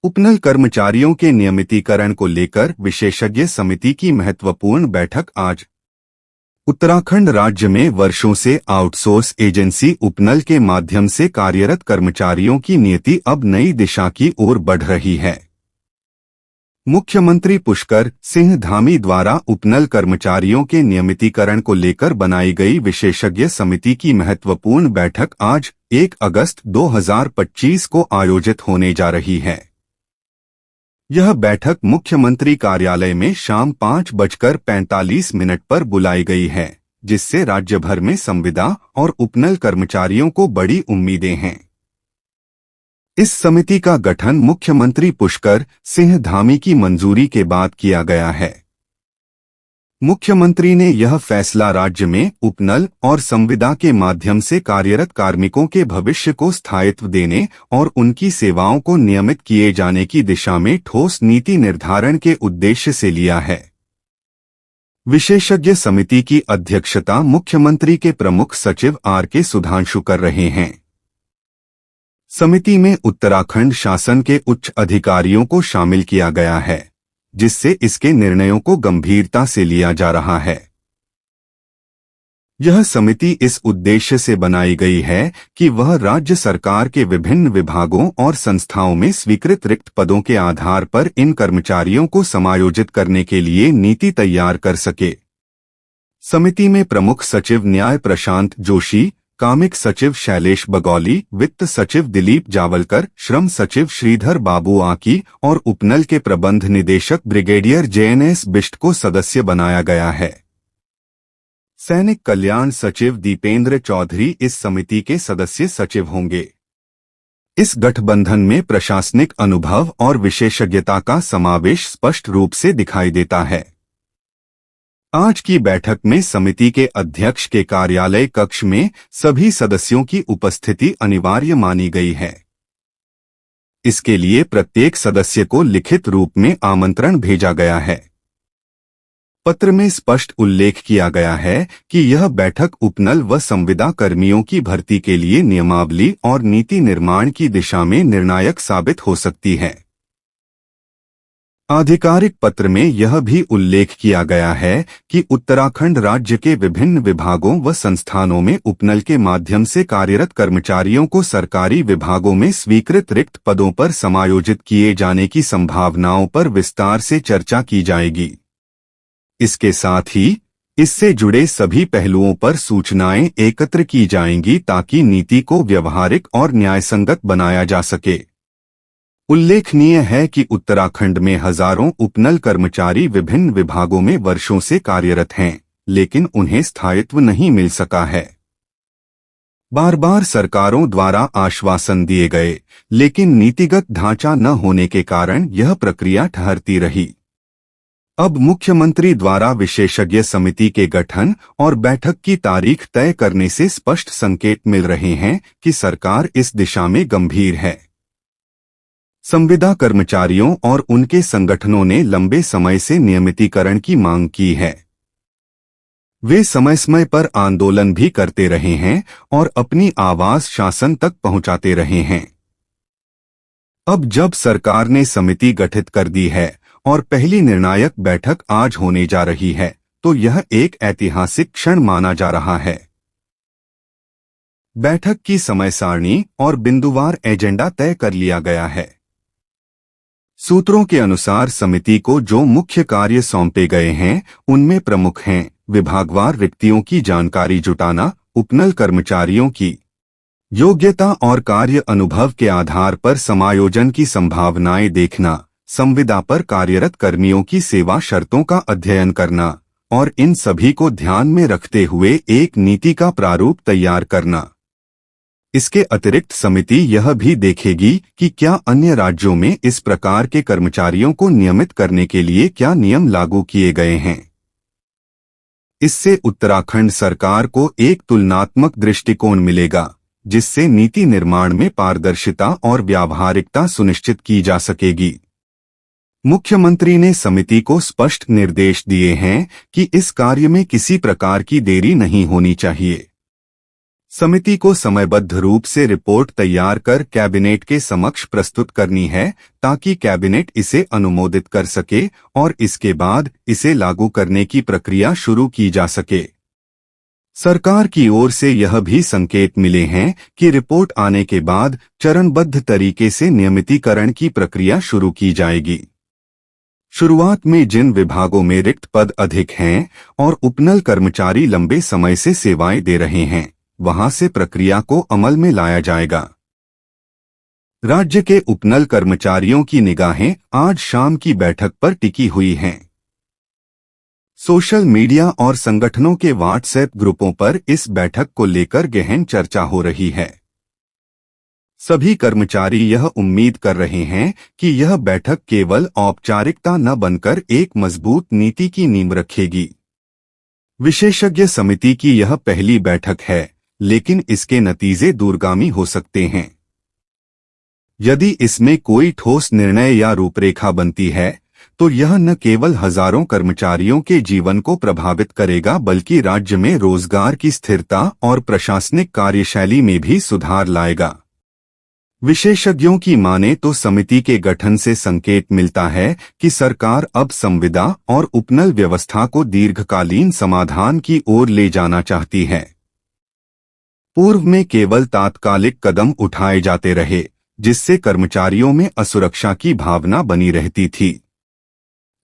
उपनल कर्मचारियों के नियमितीकरण को लेकर विशेषज्ञ समिति की महत्वपूर्ण बैठक आज। उत्तराखंड राज्य में वर्षों से आउटसोर्स एजेंसी उपनल के माध्यम से कार्यरत कर्मचारियों की नियति अब नई दिशा की ओर बढ़ रही है। मुख्यमंत्री पुष्कर सिंह धामी द्वारा उपनल कर्मचारियों के नियमितीकरण को लेकर बनाई गई विशेषज्ञ समिति की महत्वपूर्ण बैठक आज 1 अगस्त 2025 को आयोजित होने जा रही है। यह बैठक मुख्यमंत्री कार्यालय में शाम 5:45 पर बुलाई गई है, जिससे राज्य भर में संविदा और उपनल कर्मचारियों को बड़ी उम्मीदें हैं। इस समिति का गठन मुख्यमंत्री पुष्कर सिंह धामी की मंजूरी के बाद किया गया है। मुख्यमंत्री ने यह फैसला राज्य में उपनल और संविदा के माध्यम से कार्यरत कार्मिकों के भविष्य को स्थायित्व देने और उनकी सेवाओं को नियमित किए जाने की दिशा में ठोस नीति निर्धारण के उद्देश्य से लिया है। विशेषज्ञ समिति की अध्यक्षता मुख्यमंत्री के प्रमुख सचिव R.K. सुधांशु कर रहे हैं। समिति में उत्तराखंड शासन के उच्च अधिकारियों को शामिल किया गया है, जिससे इसके निर्णयों को गंभीरता से लिया जा रहा है। यह समिति इस उद्देश्य से बनाई गई है कि वह राज्य सरकार के विभिन्न विभागों और संस्थाओं में स्वीकृत रिक्त पदों के आधार पर इन कर्मचारियों को समायोजित करने के लिए नीति तैयार कर सके। समिति में प्रमुख सचिव न्याय प्रशांत जोशी, कामिक सचिव शैलेश बगौली, वित्त सचिव दिलीप जावलकर, श्रम सचिव श्रीधर बाबू आकी और उपनल के प्रबंध निदेशक ब्रिगेडियर JNS बिष्ट को सदस्य बनाया गया है। सैनिक कल्याण सचिव दीपेंद्र चौधरी इस समिति के सदस्य सचिव होंगे। इस गठबंधन में प्रशासनिक अनुभव और विशेषज्ञता का समावेश स्पष्ट रूप से दिखाई देता है। आज की बैठक में समिति के अध्यक्ष के कार्यालय कक्ष में सभी सदस्यों की उपस्थिति अनिवार्य मानी गई है। इसके लिए प्रत्येक सदस्य को लिखित रूप में आमंत्रण भेजा गया है। पत्र में स्पष्ट उल्लेख किया गया है कि यह बैठक उपनल व संविदा कर्मियों की भर्ती के लिए नियमावली और नीति निर्माण की दिशा में निर्णायक साबित हो सकती है। आधिकारिक पत्र में यह भी उल्लेख किया गया है कि उत्तराखंड राज्य के विभिन्न विभागों व संस्थानों में उपनल के माध्यम से कार्यरत कर्मचारियों को सरकारी विभागों में स्वीकृत रिक्त पदों पर समायोजित किए जाने की संभावनाओं पर विस्तार से चर्चा की जाएगी। इसके साथ ही इससे जुड़े सभी पहलुओं पर सूचनाएं एकत्र की जाएंगी ताकि नीति को व्यवहारिक और न्यायसंगत बनाया जा सके। उल्लेखनीय है कि उत्तराखंड में हजारों उपनल कर्मचारी विभिन्न विभागों में वर्षों से कार्यरत हैं, लेकिन उन्हें स्थायित्व नहीं मिल सका है। बार बार सरकारों द्वारा आश्वासन दिए गए, लेकिन नीतिगत ढांचा न होने के कारण यह प्रक्रिया ठहरती रही। अब मुख्यमंत्री द्वारा विशेषज्ञ समिति के गठन और बैठक की तारीख तय करने से स्पष्ट संकेत मिल रहे हैं कि सरकार इस दिशा में गंभीर है। संविदा कर्मचारियों और उनके संगठनों ने लंबे समय से नियमितीकरण की मांग की है। वे समय समय पर आंदोलन भी करते रहे हैं और अपनी आवाज शासन तक पहुंचाते रहे हैं। अब जब सरकार ने समिति गठित कर दी है और पहली निर्णायक बैठक आज होने जा रही है, तो यह एक ऐतिहासिक क्षण माना जा रहा है। बैठक की समय सारणी और बिंदुवार एजेंडा तय कर लिया गया है। सूत्रों के अनुसार समिति को जो मुख्य कार्य सौंपे गए हैं, उनमें प्रमुख हैं विभागवार रिक्तियों की जानकारी जुटाना, उपनल कर्मचारियों की योग्यता और कार्य अनुभव के आधार पर समायोजन की संभावनाएं देखना, संविदा पर कार्यरत कर्मियों की सेवा शर्तों का अध्ययन करना और इन सभी को ध्यान में रखते हुए एक नीति का प्रारूप तैयार करना। इसके अतिरिक्त समिति यह भी देखेगी कि क्या अन्य राज्यों में इस प्रकार के कर्मचारियों को नियमित करने के लिए क्या नियम लागू किए गए हैं। इससे उत्तराखंड सरकार को एक तुलनात्मक दृष्टिकोण मिलेगा, जिससे नीति निर्माण में पारदर्शिता और व्यावहारिकता सुनिश्चित की जा सकेगी। मुख्यमंत्री ने समिति को स्पष्ट निर्देश दिए हैं कि इस कार्य में किसी प्रकार की देरी नहीं होनी चाहिए। समिति को समयबद्ध रूप से रिपोर्ट तैयार कर कैबिनेट के समक्ष प्रस्तुत करनी है ताकि कैबिनेट इसे अनुमोदित कर सके और इसके बाद इसे लागू करने की प्रक्रिया शुरू की जा सके। सरकार की ओर से यह भी संकेत मिले हैं कि रिपोर्ट आने के बाद चरणबद्ध तरीके से नियमितीकरण की प्रक्रिया शुरू की जाएगी। शुरुआत में जिन विभागों में रिक्त पद अधिक हैं और उपनल कर्मचारी लंबे समय से सेवाएं दे रहे हैं, वहां से प्रक्रिया को अमल में लाया जाएगा। राज्य के उपनल कर्मचारियों की निगाहें आज शाम की बैठक पर टिकी हुई हैं। सोशल मीडिया और संगठनों के व्हाट्सएप ग्रुपों पर इस बैठक को लेकर गहन चर्चा हो रही है। सभी कर्मचारी यह उम्मीद कर रहे हैं कि यह बैठक केवल औपचारिकता न बनकर एक मजबूत नीति की नींव रखेगी। विशेषज्ञ समिति की यह पहली बैठक है, लेकिन इसके नतीजे दूरगामी हो सकते हैं। यदि इसमें कोई ठोस निर्णय या रूपरेखा बनती है तो यह न केवल हजारों कर्मचारियों के जीवन को प्रभावित करेगा बल्कि राज्य में रोजगार की स्थिरता और प्रशासनिक कार्यशैली में भी सुधार लाएगा। विशेषज्ञों की माने तो समिति के गठन से संकेत मिलता है कि सरकार अब संविदा और उपनल व्यवस्था को दीर्घकालीन समाधान की ओर ले जाना चाहती है। पूर्व में केवल तात्कालिक कदम उठाए जाते रहे, जिससे कर्मचारियों में असुरक्षा की भावना बनी रहती थी।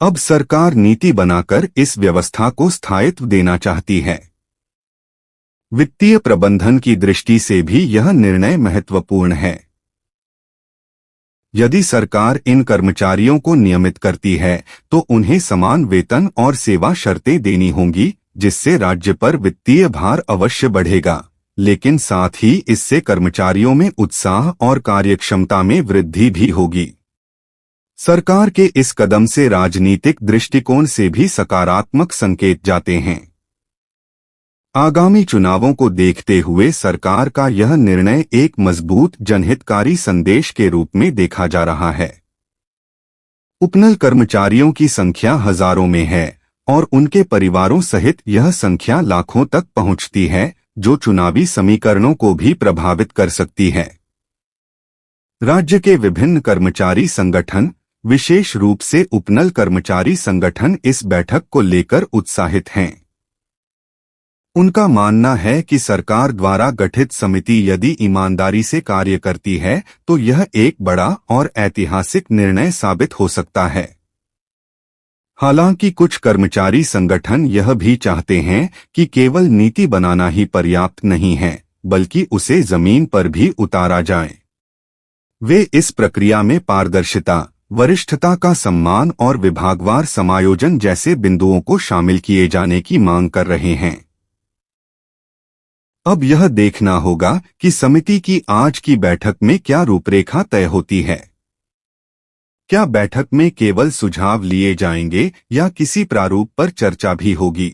अब सरकार नीति बनाकर इस व्यवस्था को स्थायित्व देना चाहती है। वित्तीय प्रबंधन की दृष्टि से भी यह निर्णय महत्वपूर्ण है। यदि सरकार इन कर्मचारियों को नियमित करती है तो उन्हें समान वेतन और सेवा शर्तें देनी होंगी, जिससे राज्य पर वित्तीय भार अवश्य बढ़ेगा, लेकिन साथ ही इससे कर्मचारियों में उत्साह और कार्यक्षमता में वृद्धि भी होगी। सरकार के इस कदम से राजनीतिक दृष्टिकोण से भी सकारात्मक संकेत जाते हैं। आगामी चुनावों को देखते हुए सरकार का यह निर्णय एक मजबूत जनहितकारी संदेश के रूप में देखा जा रहा है। उपनल कर्मचारियों की संख्या हजारों में है और उनके परिवारों सहित यह संख्या लाखों तक पहुंचती है, जो चुनावी समीकरणों को भी प्रभावित कर सकती है। राज्य के विभिन्न कर्मचारी संगठन, विशेष रूप से उपनल कर्मचारी संगठन, इस बैठक को लेकर उत्साहित हैं। उनका मानना है कि सरकार द्वारा गठित समिति यदि ईमानदारी से कार्य करती है तो यह एक बड़ा और ऐतिहासिक निर्णय साबित हो सकता है। हालांकि कुछ कर्मचारी संगठन यह भी चाहते हैं कि केवल नीति बनाना ही पर्याप्त नहीं है, बल्कि उसे जमीन पर भी उतारा जाए। वे इस प्रक्रिया में पारदर्शिता, वरिष्ठता का सम्मान और विभागवार समायोजन जैसे बिंदुओं को शामिल किए जाने की मांग कर रहे हैं। अब यह देखना होगा कि समिति की आज की बैठक में क्या रूपरेखा तय होती है। क्या बैठक में केवल सुझाव लिए जाएंगे या किसी प्रारूप पर चर्चा भी होगी?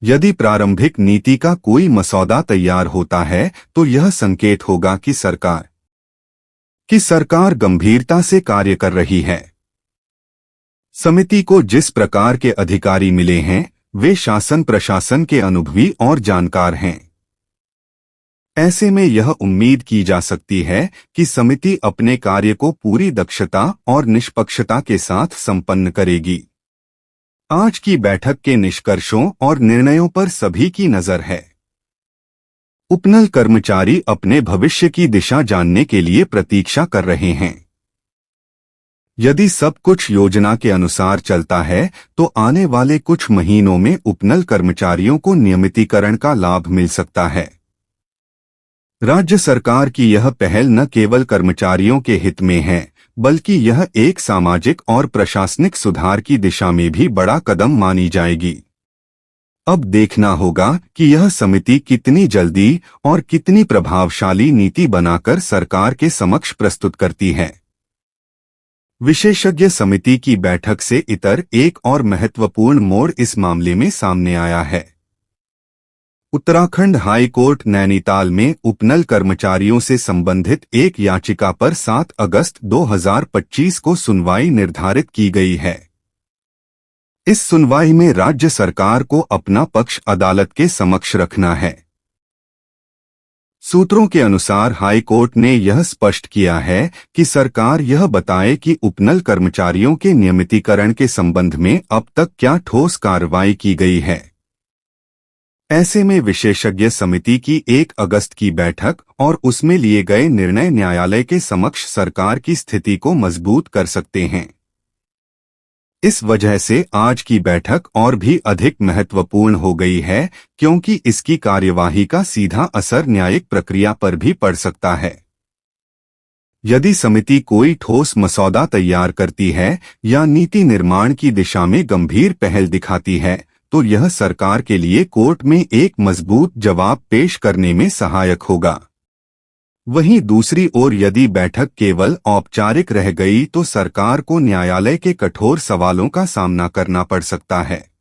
यदि प्रारंभिक नीति का कोई मसौदा तैयार होता है तो यह संकेत होगा कि सरकार गंभीरता से कार्य कर रही है। समिति को जिस प्रकार के अधिकारी मिले हैं वे शासन प्रशासन के अनुभवी और जानकार हैं। ऐसे में यह उम्मीद की जा सकती है कि समिति अपने कार्य को पूरी दक्षता और निष्पक्षता के साथ संपन्न करेगी। आज की बैठक के निष्कर्षों और निर्णयों पर सभी की नजर है। उपनल कर्मचारी अपने भविष्य की दिशा जानने के लिए प्रतीक्षा कर रहे हैं। यदि सब कुछ योजना के अनुसार चलता है तो आने वाले कुछ महीनों में उपनल कर्मचारियों को नियमितीकरण का लाभ मिल सकता है। राज्य सरकार की यह पहल न केवल कर्मचारियों के हित में है, बल्कि यह एक सामाजिक और प्रशासनिक सुधार की दिशा में भी बड़ा कदम मानी जाएगी। अब देखना होगा कि यह समिति कितनी जल्दी और कितनी प्रभावशाली नीति बनाकर सरकार के समक्ष प्रस्तुत करती है। विशेषज्ञ समिति की बैठक से इतर एक और महत्वपूर्ण मोड़ इस मामले में सामने आया है। उत्तराखंड हाई कोर्ट नैनीताल में उपनल कर्मचारियों से संबंधित एक याचिका पर 7 अगस्त 2025 को सुनवाई निर्धारित की गई है। इस सुनवाई में राज्य सरकार को अपना पक्ष अदालत के समक्ष रखना है। सूत्रों के अनुसार हाई कोर्ट ने यह स्पष्ट किया है कि सरकार यह बताए कि उपनल कर्मचारियों के नियमितीकरण के संबंध में अब तक क्या ठोस कार्रवाई की गई है। ऐसे में विशेषज्ञ समिति की 1 अगस्त की बैठक और उसमें लिए गए निर्णय न्यायालय के समक्ष सरकार की स्थिति को मजबूत कर सकते हैं। इस वजह से आज की बैठक और भी अधिक महत्वपूर्ण हो गई है, क्योंकि इसकी कार्यवाही का सीधा असर न्यायिक प्रक्रिया पर भी पड़ सकता है। यदि समिति कोई ठोस मसौदा तैयार करती है या नीति निर्माण की दिशा में गंभीर पहल दिखाती है, तो यह सरकार के लिए कोर्ट में एक मजबूत जवाब पेश करने में सहायक होगा। वहीं दूसरी ओर यदि बैठक केवल औपचारिक रह गई तो सरकार को न्यायालय के कठोर सवालों का सामना करना पड़ सकता है।